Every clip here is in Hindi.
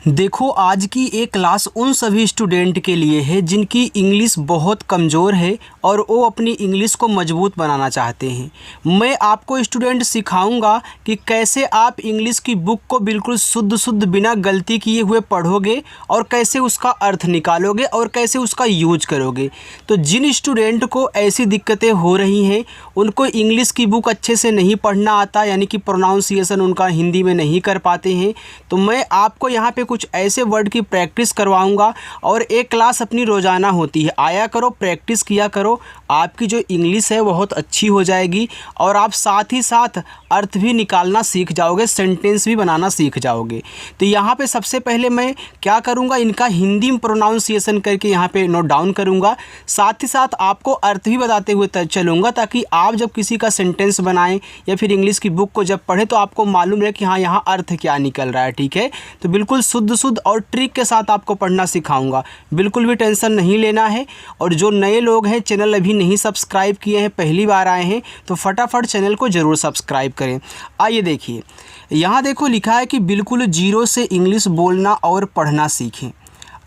देखो, आज की ये क्लास उन सभी स्टूडेंट के लिए है जिनकी इंग्लिश बहुत कमज़ोर है और वो अपनी इंग्लिश को मजबूत बनाना चाहते हैं। मैं आपको स्टूडेंट सिखाऊंगा कि कैसे आप इंग्लिश की बुक को बिल्कुल शुद्ध बिना गलती किए हुए पढ़ोगे और कैसे उसका अर्थ निकालोगे और कैसे उसका यूज करोगे। तो जिन स्टूडेंट को ऐसी दिक्कतें हो रही हैं, उनको इंग्लिश की बुक अच्छे से नहीं पढ़ना आता, यानी कि प्रोनाउंसिएशन उनका हिंदी में नहीं कर पाते हैं, तो मैं आपको यहाँ पे कुछ ऐसे वर्ड की प्रैक्टिस करवाऊंगा। और एक क्लास अपनी रोज़ाना होती है, आया करो, प्रैक्टिस किया करो, आपकी जो इंग्लिश है बहुत अच्छी हो जाएगी और आप साथ ही साथ अर्थ भी निकालना सीख जाओगे, सेंटेंस भी बनाना सीख जाओगे। तो यहाँ पे सबसे पहले मैं क्या करूँगा, इनका हिंदी में प्रोनाउंसिएशन करके यहाँ पे नोट डाउन करूँगा, साथ ही साथ आपको अर्थ भी बताते हुए चलूँगा, ताकि आप जब किसी का सेंटेंस बनाएं या फिर इंग्लिश की बुक को जब पढ़ें तो आपको मालूम रहे कि हाँ, यहाँ अर्थ क्या निकल रहा है। ठीक है, तो बिल्कुल शुद्ध और ट्रिक के साथ आपको पढ़ना सिखाऊंगा, बिल्कुल भी टेंशन नहीं लेना है। और जो नए लोग हैं, चैनल अभी नहीं सब्सक्राइब किए हैं, पहली बार आए हैं, तो फटाफट चैनल को ज़रूर सब्सक्राइब करें। आइए देखिए, यहाँ देखो लिखा है कि बिल्कुल जीरो से इंग्लिश बोलना और पढ़ना सीखें।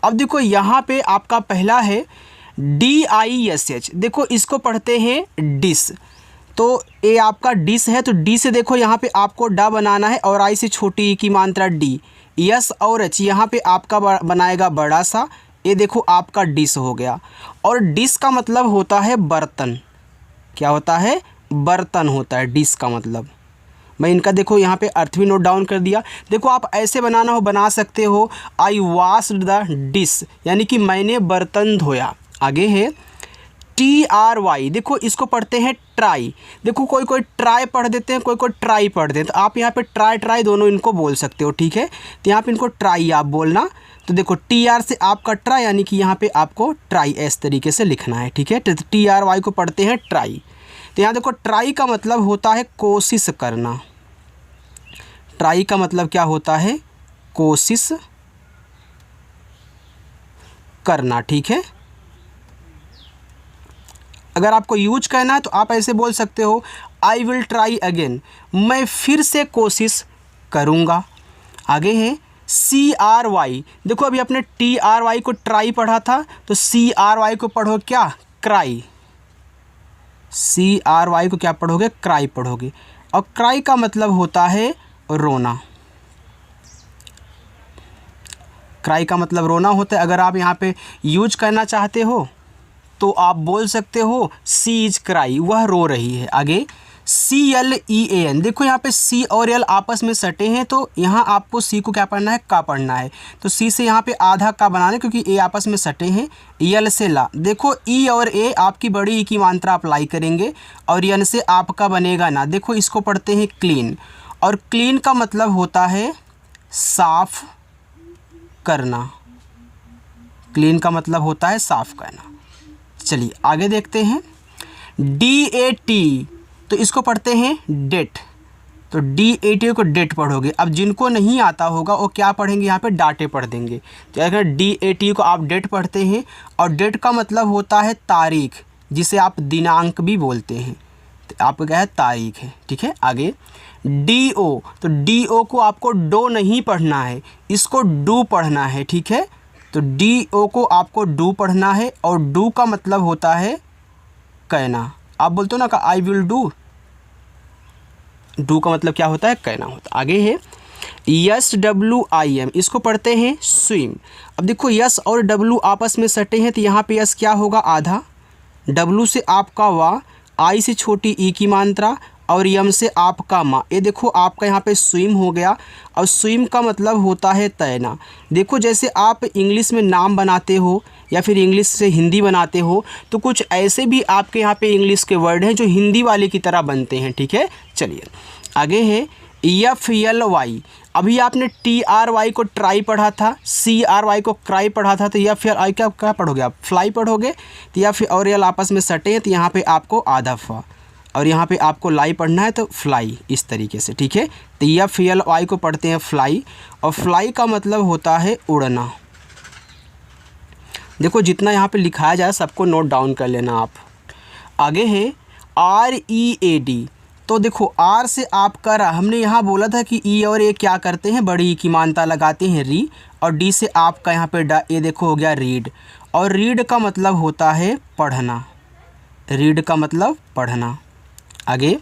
अब देखो यहाँ पे आपका पहला है DISH, देखो इसको पढ़ते हैं डिस, तो ये आपका डिस है, तो डी से देखो यहाँ पे आपको डा बनाना है और आई से छोटी ई की मात्रा डी, यस और एच यहाँ पे आपका बनाएगा बड़ा सा, ये देखो आपका डिस हो गया। और डिस का मतलब होता है बर्तन, क्या होता है, बर्तन होता है डिस का मतलब। मैं इनका देखो यहाँ पे अर्थ भी नोट डाउन कर दिया। देखो आप ऐसे बनाना हो बना सकते हो, आई वॉश्ड द डिस, यानी कि मैंने बर्तन धोया। आगे है TRY, देखो इसको पढ़ते हैं ट्राई, देखो कोई ट्राई पढ़ देते हैं, कोई ट्राई पढ़ देते हैं, तो आप यहाँ पे ट्राई दोनों इनको बोल सकते हो। ठीक है, तो यहाँ पे इनको ट्राई आप बोलना। तो देखो TR से आपका ट्राई, यानी कि यहाँ पे आपको ट्राई इस तरीके से लिखना है। ठीक है, तो TRY को पढ़ते हैं ट्राई। तो यहाँ देखो ट्राई का मतलब होता है कोशिश करना, ट्राई का मतलब क्या होता है, कोशिश करना। ठीक है, अगर आपको यूज करना है तो आप ऐसे बोल सकते हो, आई विल ट्राई अगेन, मैं फिर से कोशिश करूँगा। आगे है CRY, देखो अभी आपने TRY को ट्राई पढ़ा था, तो CRY को पढ़ो क्या, क्राई, CRY को क्या पढ़ोगे, क्राई पढ़ोगे। और क्राई का मतलब होता है रोना, क्राई का मतलब रोना होता है। अगर आप यहाँ पे यूज करना चाहते हो तो आप बोल सकते हो सी इज क्राई, वह रो रही है। आगे CLEAN, देखो यहाँ पे C और L आपस में सटे हैं, तो यहाँ आपको C को क्या पढ़ना है, का पढ़ना है, तो C से यहाँ पे आधा का बनाना, क्योंकि A आपस में सटे हैं। L से ला, देखो E और A आपकी बड़ी E की मात्रा अप्लाई करेंगे और N से आपका बनेगा ना, देखो इसको पढ़ते हैं क्लीन, और क्लीन का मतलब होता है साफ करना, क्लीन का मतलब होता है साफ करना। चलिए आगे देखते हैं, DAT, तो इसको पढ़ते हैं डेट, तो DAT को डेट पढ़ोगे। अब जिनको नहीं आता होगा वो क्या पढ़ेंगे, यहाँ पे डाटे पढ़ देंगे। तो अगर DAT को आप डेट पढ़ते हैं, और डेट का मतलब होता है तारीख, जिसे आप दिनांक भी बोलते हैं, तो आपको क्या है, तारीख है। ठीक है, आगे DO, तो DO को आपको डो नहीं पढ़ना है, इसको डू पढ़ना है। ठीक है, तो DO को आपको डू पढ़ना है, और डू का मतलब होता है कहना। आप बोलते हो ना कि आई विल डू, डू का मतलब क्या होता है, कहना होता है। आगे है SWIM, इसको पढ़ते हैं स्विम। अब देखो यस और W आपस में सटे हैं, तो यहाँ पे यस क्या होगा, आधा, W से आपका वा, आई से छोटी ई की मात्रा, और यम से आपका माँ, ये देखो आपका यहाँ पे स्विम हो गया। और स्विम का मतलब होता है तैरना। देखो जैसे आप इंग्लिश में नाम बनाते हो या फिर इंग्लिश से हिंदी बनाते हो, तो कुछ ऐसे भी आपके यहाँ पे इंग्लिश के वर्ड हैं जो हिंदी वाले की तरह बनते हैं। ठीक है, चलिए आगे है FLY, अभी आपने TRY को ट्राई पढ़ा था, CRY को क्राई पढ़ा था, तो FLY क्या पढ़ोगे आप, फ्लाई पढ़ोगे। तो या फिर और यल आपस में सटे हैं, तो यहाँ पे आपको आधा फा, और यहाँ पे आपको लाई पढ़ना है, तो फ्लाई, इस तरीके से। ठीक है, तो FLY को पढ़ते हैं फ्लाई, और फ्लाई का मतलब होता है उड़ना। देखो जितना यहाँ पे लिखाया जाए सबको नोट डाउन कर लेना आप। आगे है READ, तो देखो आर से आपका रा, हमने यहाँ बोला था कि ई और ए क्या करते हैं, बड़ी ई की मानता लगाते हैं री, और डी से आपका यहाँ पे डा, ये देखो हो गया रीड, और रीड का मतलब होता है पढ़ना, रीड का मतलब पढ़ना। आगे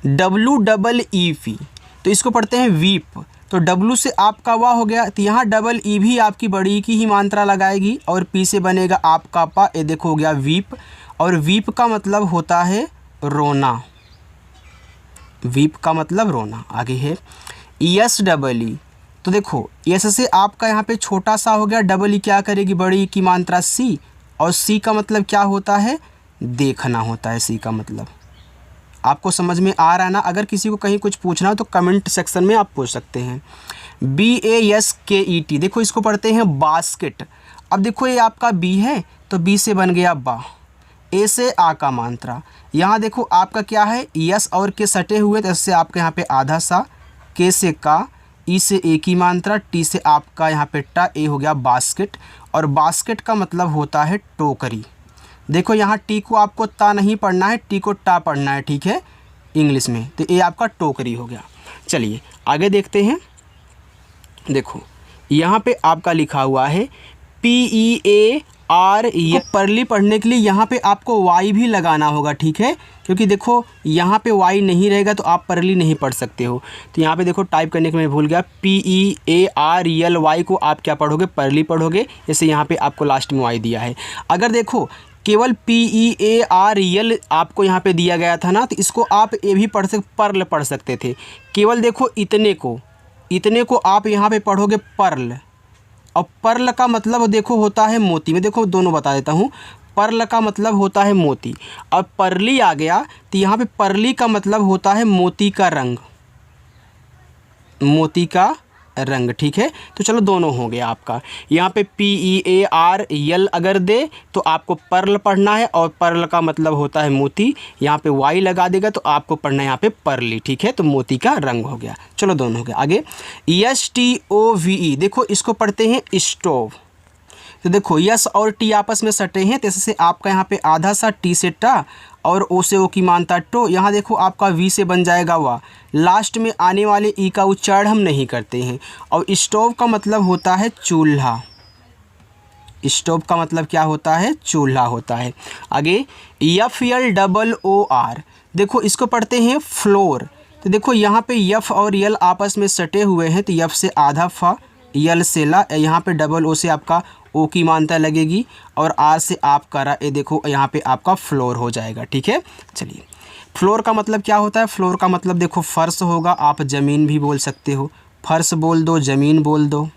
डब्लू डबल ई पी, तो इसको पढ़ते हैं वीप, तो डब्लू से आपका वाह हो गया, तो यहाँ डबल ई भी आपकी बड़ी की ही मात्रा लगाएगी, और पी से बनेगा आपका पा, ये देखो हो गया वीप, और वीप का मतलब होता है रोना, वीप का मतलब रोना। आगे है यस डबल ई, तो देखो यस से आपका यहाँ पे छोटा सा हो गया, डबल ई क्या करेगी, बड़ी की मात्रा सी, और सी का मतलब क्या होता है, देखना होता है, सी का मतलब। आपको समझ में आ रहा है ना? अगर किसी को कहीं कुछ पूछना हो तो कमेंट सेक्शन में आप पूछ सकते हैं। BASKET, देखो इसको पढ़ते हैं बास्केट। अब देखो ये आपका बी है, तो बी से बन गया बा, ए से आ का मात्रा, यहाँ देखो आपका क्या है, यस और के सटे हुए, तो इससे आपका यहाँ पे आधा सा, के से का, ई से ए की मात्रा, टी से आपका यहाँ पे टा, ए हो गया बास्केट, और बास्केट का मतलब होता है टोकरी। देखो यहाँ टी को आपको ता नहीं पढ़ना है, टी को टा पढ़ना है, ठीक है, इंग्लिश में, तो ये आपका टोकरी हो गया। चलिए आगे देखते हैं। देखो यहाँ पे आपका लिखा हुआ है PEAR, ये परली पढ़ने के लिए यहाँ पे आपको वाई भी लगाना होगा, ठीक है, क्योंकि देखो यहाँ पे वाई नहीं रहेगा तो आप परली नहीं पढ़ सकते हो। तो यहाँ पे देखो टाइप करने के मैं भूल गया, PEARLY को आप क्या पढ़ोगे, परली पढ़ोगे, जैसे यहाँ पे आपको लास्ट में वाई दिया है। अगर देखो केवल PEARL आपको यहाँ पे दिया गया था ना, तो इसको आप ये भी पर्ल पढ़ सकते थे। केवल देखो इतने को आप यहाँ पे पढ़ोगे पर्ल, और पर्ल का मतलब देखो होता है मोती। मैं देखो दोनों बता देता हूँ, पर्ल का मतलब होता है मोती, अब परली आ गया तो यहाँ पे परली का मतलब होता है मोती का रंग, मोती का रंग, ठीक है। तो चलो दोनों हो गया आपका। यहाँ पे PEARL अगर दे तो आपको पर्ल पढ़ना है, और पर्ल का मतलब होता है मोती, यहाँ पे वाई लगा देगा तो आपको पढ़ना है यहाँ पे परली, ठीक है, तो मोती का रंग हो गया। चलो दोनों हो गया। आगे STOVE, देखो इसको पढ़ते हैं स्टोव, तो देखो यस और टी आपस में सटे हैं, तो इससे आपका यहाँ पे आधा सा, टी से टा और ओ से ओ की मानता टो, यहाँ देखो आपका वी से बन जाएगा वाह, लास्ट में आने वाले ई का उच्चारण हम नहीं करते हैं। और स्टोव का मतलब होता है चूल्हा, स्टोव का मतलब क्या होता है, चूल्हा होता है। आगे FLOOR, देखो इसको पढ़ते हैं फ्लोर, तो देखो यहाँ पे यफ और यल आपस में सटे हुए हैं, तो यफ से आधा फा, यल से ला, यहाँ पे डबल ओ से आपका ओ की मानता लगेगी, और आर से आप करा, ये देखो यहाँ पे आपका फ्लोर हो जाएगा, ठीक है। चलिए फ्लोर का मतलब क्या होता है, फ्लोर का मतलब देखो फर्श होगा, आप ज़मीन भी बोल सकते हो, फर्श बोल दो, ज़मीन बोल दो।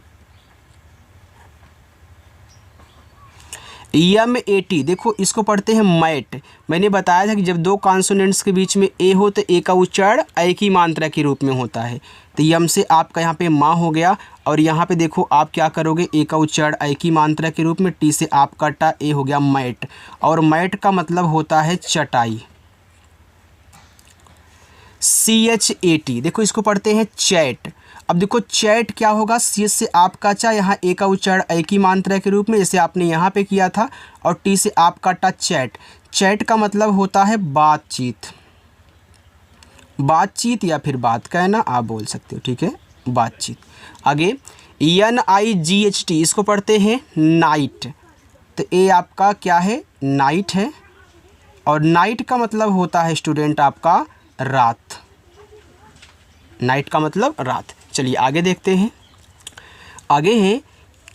MAT, देखो इसको पढ़ते हैं मैट। मैंने बताया था कि जब दो कॉन्सोनेंट्स के बीच में ए हो तो ए का उच्चारण ए की मात्रा के रूप में होता है, तो यम से आपका यहाँ पे माँ हो गया, और यहाँ पे देखो आप क्या करोगे, ए का उच्चारण ए की मात्रा के रूप में, टी से आपका टा, ए हो गया मैट, और मैट का मतलब होता है चटाई। CHAT, देखो इसको पढ़ते हैं चैट। अब देखो चैट क्या होगा, सी से आपका चा, यहाँ ए का उच्चारण ए की मात्रा के रूप में, जैसे आपने यहाँ पे किया था, और टी से आपका टा, चैट। चैट का मतलब होता है बातचीत, बातचीत या फिर बात कहना आप बोल सकते हो, ठीक है, बातचीत। आगे NIGHT, इसको पढ़ते हैं नाइट, तो ए आपका क्या है, नाइट है, और नाइट का मतलब होता है स्टूडेंट आपका रात, नाइट का मतलब रात। चलिए आगे देखते हैं। आगे है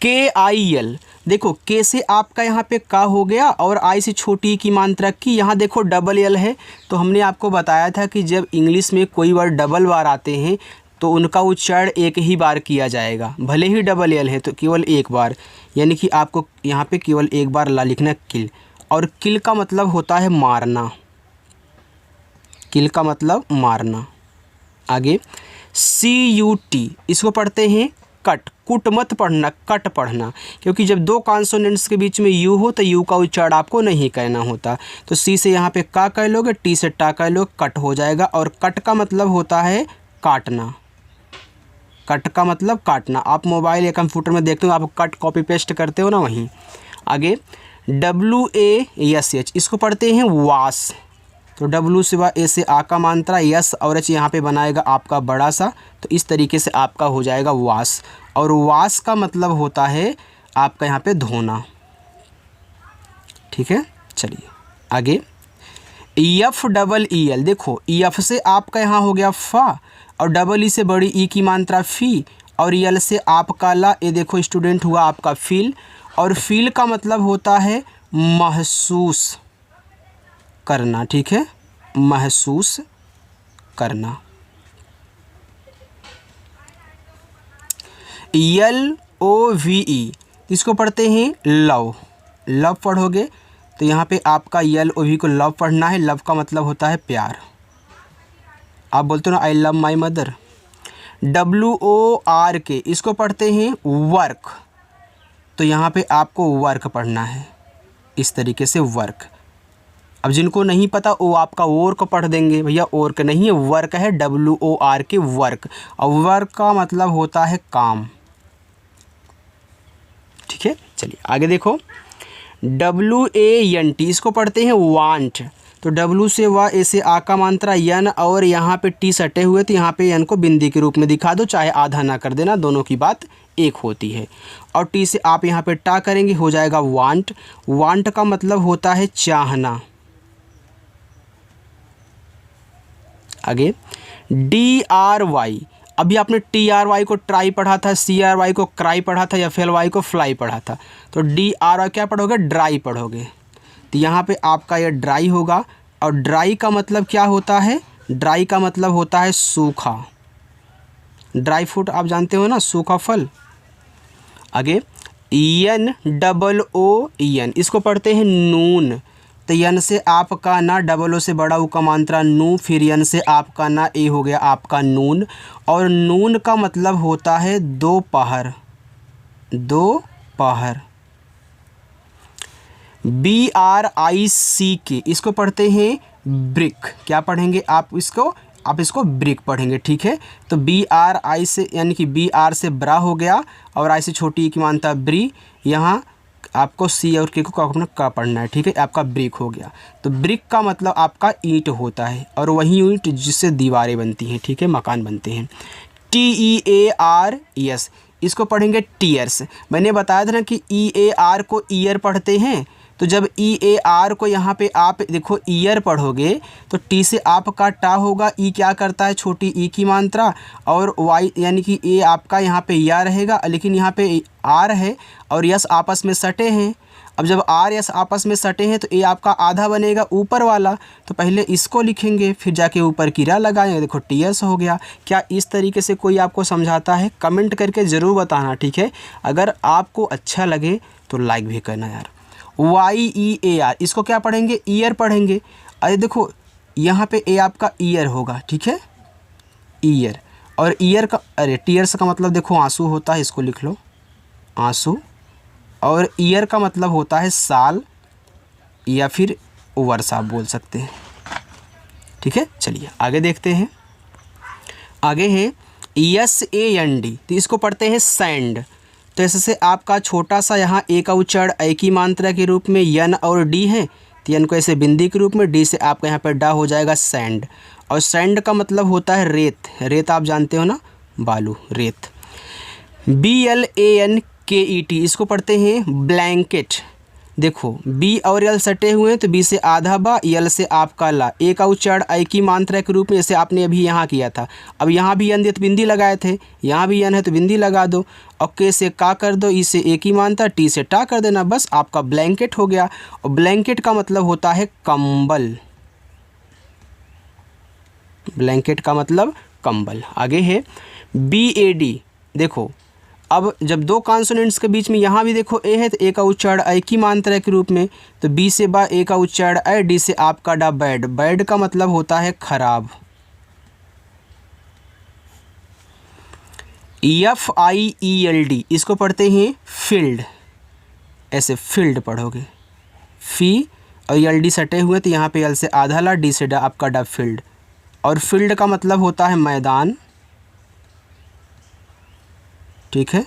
KIL, देखो के से आपका यहाँ पे का हो गया, और आई से छोटी की मात्रा की, यहाँ देखो डबल एल है, तो हमने आपको बताया था कि जब इंग्लिश में कोई वर्ड डबल बार आते हैं तो उनका उच्चारण एक ही बार किया जाएगा, भले ही डबल एल है तो केवल एक बार, यानी कि आपको यहाँ पे केवल एक बार ला लिखना किल, और किल का मतलब होता है मारना, किल का मतलब मारना। आगे CUT, इसको पढ़ते हैं कट, कुट मत पढ़ना, कट पढ़ना, क्योंकि जब दो कॉन्सोनेंट्स के बीच में यू हो तो यू का उच्चारण आपको नहीं कहना होता, तो सी से यहाँ पे का कह लोगे, टी से टा कह लो, कट हो जाएगा, और कट का मतलब होता है काटना, कट का मतलब काटना। आप मोबाइल या कंप्यूटर में देखते हो, आप कट कॉपी पेस्ट करते हो ना, वहीं। आगे WASH, इसको पढ़ते हैं वाश, तो W सिवा A से आ का मात्रा, यस और एच यहाँ पे बनाएगा आपका बड़ा सा, तो इस तरीके से आपका हो जाएगा वाश। और वाश का मतलब होता है आपका यहाँ पे धोना। ठीक है, चलिए आगे। एफ डबल ई एल, देखो एफ से आपका यहाँ हो गया फा, और डबल ई से बड़ी ई की मात्रा फी, और यल से आपका ला। ये देखो स्टूडेंट हुआ आपका फील, और फील का मतलब होता है महसूस करना। ठीक है, महसूस करना। एल ओ वी ई, इसको पढ़ते हैं लव, लव पढ़ोगे तो यहाँ पे आपका यल ओ वी को लव पढ़ना है। लव का मतलब होता है प्यार। आप बोलते हो ना आई लव माई मदर। डब्ल्यू ओ आर के, इसको पढ़ते हैं वर्क, तो यहाँ पे आपको वर्क पढ़ना है इस तरीके से वर्क। अब जिनको नहीं पता वो आपका वर्क पढ़ देंगे, भैया वर्क नहीं है, वर्क है, डब्ल्यू ओ आर के वर्क। और वर्क का मतलब होता है काम। ठीक है, चलिए आगे देखो। डब्ल्यू ए एन टी, इसको पढ़ते हैं वांट, तो डब्ल्यू से वा, ए से आ का मात्रा, यन और यहाँ पे टी सटे हुए, तो यहाँ पे यन को बिंदी के रूप में दिखा दो, चाहे आधा ना कर देना, दोनों की बात एक होती है। और टी से आप यहाँ पे टा करेंगे, हो जाएगा वांट। वांट का मतलब होता है चाहना। आगे डी आर वाई, अभी आपने टी आर वाई को ट्राई पढ़ा था, सी आर वाई को क्राई पढ़ा था, या एफ एल वाई को फ्लाई पढ़ा था, तो डी आर वाई क्या पढ़ोगे, ड्राई पढ़ोगे। तो यहाँ पे आपका यह ड्राई होगा। और ड्राई का मतलब क्या होता है, ड्राई का मतलब होता है सूखा। ड्राई फ्रूट आप जानते हो ना, सूखा फल। आगे एन डबल ओ एन, इसको पढ़ते हैं नून, तो यन से आपका ना, डबल ओ से बड़ा ऊ का मात्रा नू, फिर यन से आपका ना, ए हो गया आपका नून। और नून का मतलब होता है दोपहर, दोपहर। बी आर आई सी के, इसको पढ़ते हैं ब्रिक। क्या पढ़ेंगे आप इसको, आप इसको ब्रिक पढ़ेंगे। ठीक है, तो बी आर आई से, यानी कि बी आर से ब्रा हो गया, और आई से छोटी की मानता ब्री, यहाँ आपको सी और के को अपना का पढ़ना है। ठीक है, आपका ब्रिक हो गया। तो ब्रिक का मतलब आपका ईंट होता है, और वही ईंट जिससे दीवारें बनती हैं। ठीक है, मकान बनते हैं। T E A R S, इसको पढ़ेंगे टीयर्स। मैंने बताया था ना कि ई ए आर को ईयर पढ़ते हैं, तो जब ई ए आर को यहाँ पे आप देखो ईयर पढ़ोगे, तो टी से आपका टा होगा, ई क्या करता है, छोटी ई की मात्रा, और वाई यानी कि ए आपका यहाँ पे या रहेगा, लेकिन यहाँ पे आर है और यस आपस में सटे हैं। अब जब आर यस आपस में सटे हैं तो ए आपका आधा बनेगा ऊपर वाला, तो पहले इसको लिखेंगे, फिर जाके ऊपर कीरा लगाएंगे, देखो टीयर्स हो गया। क्या इस तरीके से कोई आपको समझाता है, कमेंट करके ज़रूर बताना। ठीक है, अगर आपको अच्छा लगे तो लाइक भी करना यार। वाई ई ए आर, इसको क्या पढ़ेंगे, ईयर पढ़ेंगे। अरे देखो यहाँ पे ए आपका ईयर होगा। ठीक है, ईयर। और ईयर का, अरे टीयर्स का मतलब देखो आंसू होता है, इसको लिख लो आंसू। और ईयर का मतलब होता है साल या फिर वर्षा बोल सकते हैं। ठीक है, चलिए आगे देखते हैं। आगे है एस ए एन डी, तो इसको पढ़ते हैं सैंड। तो ऐसे आपका छोटा सा यहाँ ए का उच्चारण ए की मात्रा के रूप में यन और डी है, तो यन को ऐसे बिंदी के रूप में, डी से आपका यहाँ पर डा हो जाएगा सैंड। और सैंड का मतलब होता है रेत। रेत आप जानते हो ना, बालू, रेत। बी एल ए एन के ई टी, इसको पढ़ते हैं ब्लैंकेट। देखो बी और यल सटे हुए हैं, तो बी से आधा बा, यल से आपका ला, ए का उच्चारण ए की मात्रा के रूप में, जैसे आपने अभी यहाँ किया था। अब यहाँ भी यन दिया तो बिंदी लगाए थे, यहाँ भी यन है तो बिंदी लगा दो। और के से का कर दो, ई से ए की मात्रा, टी से टा कर देना, बस आपका ब्लैंकेट हो गया। और ब्लैंकेट का मतलब होता है कंबल। ब्लैंकेट का मतलब कंबल। आगे है बी ए डी। देखो अब जब दो कॉन्सोनेंट्स के बीच में यहाँ भी देखो ए है, तो ए का उच्चारण ए की मात्रा के रूप में, तो बी से बा, ए का उच्चारण ए, डी से आपका डा बैड। बैड का मतलब होता है खराब। F I E L D, इसको पढ़ते हैं फील्ड। ऐसे फील्ड पढ़ोगे, फी और एल डी सटे हुए, तो यहाँ पे एल से आधा ला, डी से डा आपका डा फील्ड। और फील्ड का मतलब होता है मैदान। ठीक है,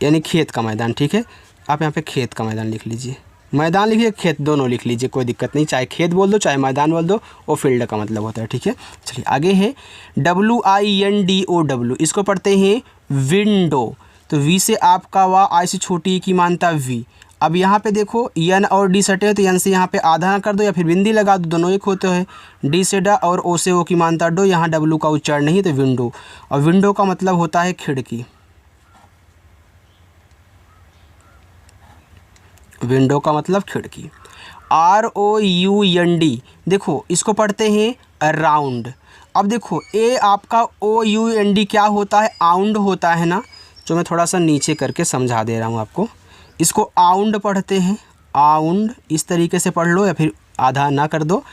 यानी खेत का मैदान। ठीक है, आप यहाँ पे खेत का मैदान लिख लीजिए। मैदान लिखिए, खेत, दोनों लिख लीजिए, कोई दिक्कत नहीं, चाहे खेत बोल दो चाहे मैदान बोल दो, वो फील्ड का मतलब होता है। ठीक है, चलिए आगे है WINDOW, इसको पढ़ते हैं विंडो। तो वी से आपका वाह, आई से छोटी की मानता वी। अब यहाँ पे देखो यन और डी सटे हैं, तो यन से यहाँ पे आधा ना कर दो या फिर बिंदी लगा दो, दोनों एक होते हैं। डी से डा और ओ से ओ की मानता डो, यहाँ डब्लू का उच्चारण नहीं, तो विंडो। और विंडो का मतलब होता है खिड़की। विंडो का मतलब खिड़की। ROUND, देखो इसको पढ़ते हैं राउंड। अब देखो ए आपका OUND क्या होता है, आउंड होता है ना, जो मैं थोड़ा सा नीचे करके समझा दे रहा हूँ आपको। इसको आउंड पढ़ते हैं, आउंड, इस तरीके से पढ़ लो या फिर आधा ना कर दो।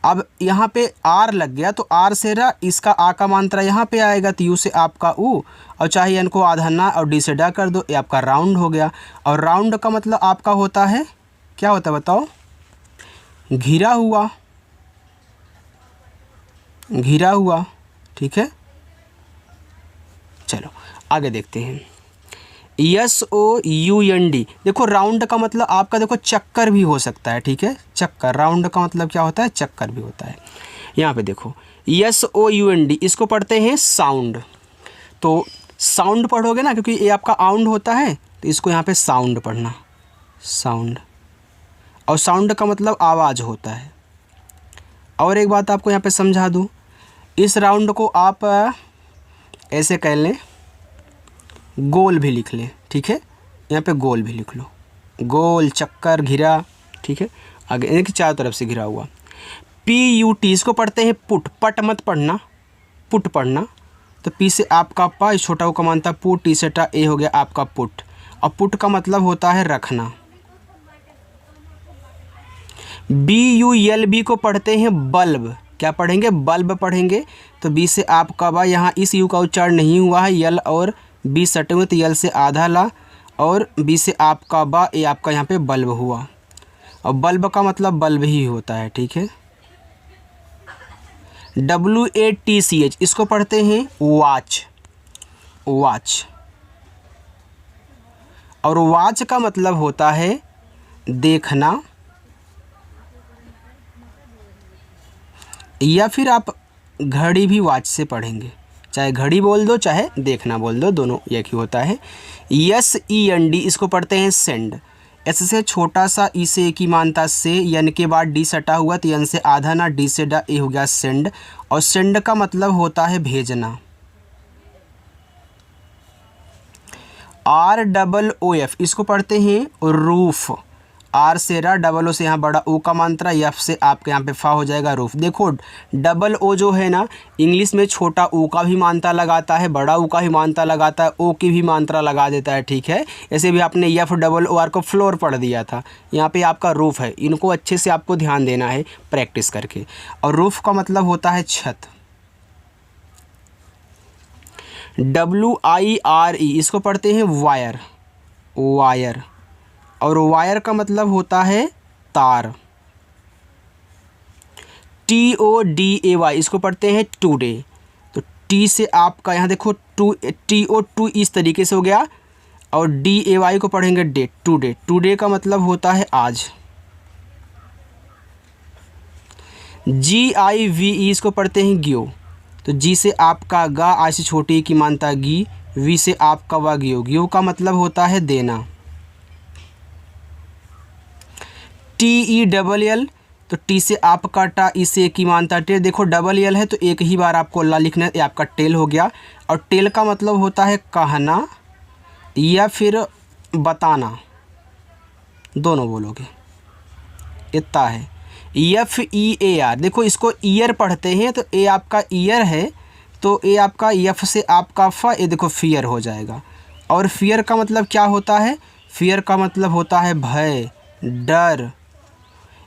अब यहाँ पे आर लग गया, तो आर से रा, इसका आ का मात्रा यहाँ पे आएगा, तो यू से आपका ऊ, और चाहे एन को आधा ना और डी से डा कर दो, ये आपका राउंड हो गया। और राउंड का मतलब आपका होता है, क्या होता है बताओ, घिरा हुआ, घिरा हुआ। ठीक है, चलो आगे देखते हैं। SOUND, देखो राउंड का मतलब आपका देखो चक्कर भी हो सकता है। ठीक है, चक्कर, राउंड का मतलब क्या होता है, चक्कर भी होता है। यहाँ पे देखो SOUND, इसको पढ़ते हैं साउंड। तो साउंड पढ़ोगे ना, क्योंकि ये आपका आउंड होता है, तो इसको यहाँ पे साउंड पढ़ना, साउंड। और साउंड का मतलब आवाज़ होता है। और एक बात आपको यहाँ पे समझा दूँ, इस राउंड को आप ऐसे कह लें, गोल भी लिख लें। ठीक है, यहाँ पे गोल भी लिख लो, गोल, चक्कर, घिरा। ठीक है, आगे यानी कि चारों तरफ से घिरा हुआ। PUT, इसको पढ़ते हैं पुट, पट मत पढ़ना, पुट पढ़ना। तो पी से आपका पा, छोटा को मानता पुट, टी से टा, ए हो गया आपका पुट। और पुट का मतलब होता है रखना। BULB को पढ़ते हैं बल्ब, क्या पढ़ेंगे, बल्ब पढ़ेंगे। तो बी से आपका बा, यहाँ इस यू का उच्चारण नहीं हुआ है, यल और बी सटे हुए, तो यल से आधा ला, और बी से आपका बा, ये आपका यहाँ पे बल्ब हुआ। और बल्ब का मतलब बल्ब ही होता है। ठीक है, WATCH, इसको पढ़ते हैं वॉच, वॉच। और वॉच का मतलब होता है देखना, या फिर आप घड़ी भी वॉच से पढ़ेंगे, चाहे घड़ी बोल दो चाहे देखना बोल दो, दोनों एक ही होता है। SEND, इसको पढ़ते हैं सेंड। एस से छोटा सा, ई से एक ही मानता से, यन के बाद डी सटा हुआ, तो यन से आधा ना, डी से डा, ए हो गया सेंड। और सेंड का मतलब होता है भेजना। ROOF, इसको पढ़ते हैं रूफ। आर से रा, डबल ओ से यहाँ बड़ा ओ का मात्रा, एफ से आपके यहाँ पे फा हो जाएगा रूफ। देखो डबल ओ जो है ना, इंग्लिश में छोटा ओ का भी मात्रा लगाता है, बड़ा ओ का भी मात्रा लगाता है, ओ की भी मात्रा लगा देता है। ठीक है, ऐसे भी आपने FOOR को फ्लोर पढ़ दिया था, यहाँ पे आपका रूफ है। इनको अच्छे से आपको ध्यान देना है प्रैक्टिस करके। और रूफ का मतलब होता है छत। WIRE, इसको पढ़ते हैं वायर, वायर। और वायर का मतलब होता है तार। TODAY, इसको पढ़ते हैं टुडे। तो टी से आपका यहाँ देखो TO इस तरीके से हो गया, और DAY को पढ़ेंगे डे, टुडे। टुडे का मतलब होता है आज। GIVE, इसको पढ़ते हैं गियो। तो जी से आपका गा, आई से छोटी की मानता गी, वी से आपका वा, गियो। गियो का मतलब होता है देना। TELL, तो टी से आपका टा, ई से एक ही मानता टेल। देखो डबल यल है तो एक ही बार आपको ला लिखना है, ये आपका टेल हो गया। और टेल का मतलब होता है कहना या फिर बताना, दोनों बोलोगे, इतना है। FEAR, देखो इसको ईयर पढ़ते हैं, तो ए आपका ईयर है, तो ए आपका यफ से आपका फ, ये देखो फियर हो जाएगा। और फियर का मतलब क्या होता है, फियर का मतलब होता है भय, डर।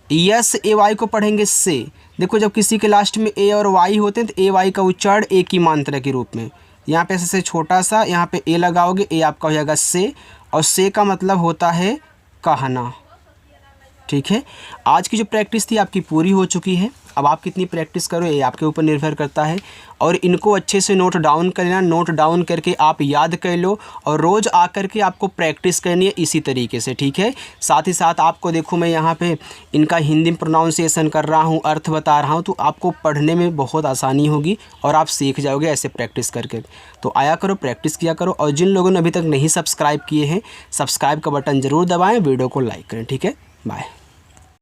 SAY को पढ़ेंगे से। देखो जब किसी के लास्ट में ए और वाई होते हैं तो AY का उच्चारण एक ही मात्रा के रूप में, यहाँ पे ऐसे छोटा सा, यहाँ पे ए लगाओगे, ए आपका हो जाएगा से। और से का मतलब होता है कहना। ठीक है, आज की जो प्रैक्टिस थी आपकी पूरी हो चुकी है। अब आप कितनी प्रैक्टिस करो ये आपके ऊपर निर्भर करता है। और इनको अच्छे से नोट डाउन कर लेना, नोट डाउन करके आप याद कर लो और रोज़ आकर के आपको प्रैक्टिस करनी है इसी तरीके से, ठीक है। साथ ही साथ आपको देखो मैं यहाँ पे इनका हिंदी में प्रोनाउंसिएशन कर रहा हूँ, अर्थ बता रहा हूँ, तो आपको पढ़ने में बहुत आसानी होगी और आप सीख जाओगे ऐसे प्रैक्टिस करके। तो आया करो, प्रैक्टिस किया करो। और जिन लोगों ने अभी तक नहीं सब्सक्राइब किए हैं, सब्सक्राइब का बटन ज़रूर दबाएँ, वीडियो को लाइक करें, ठीक है। बाय।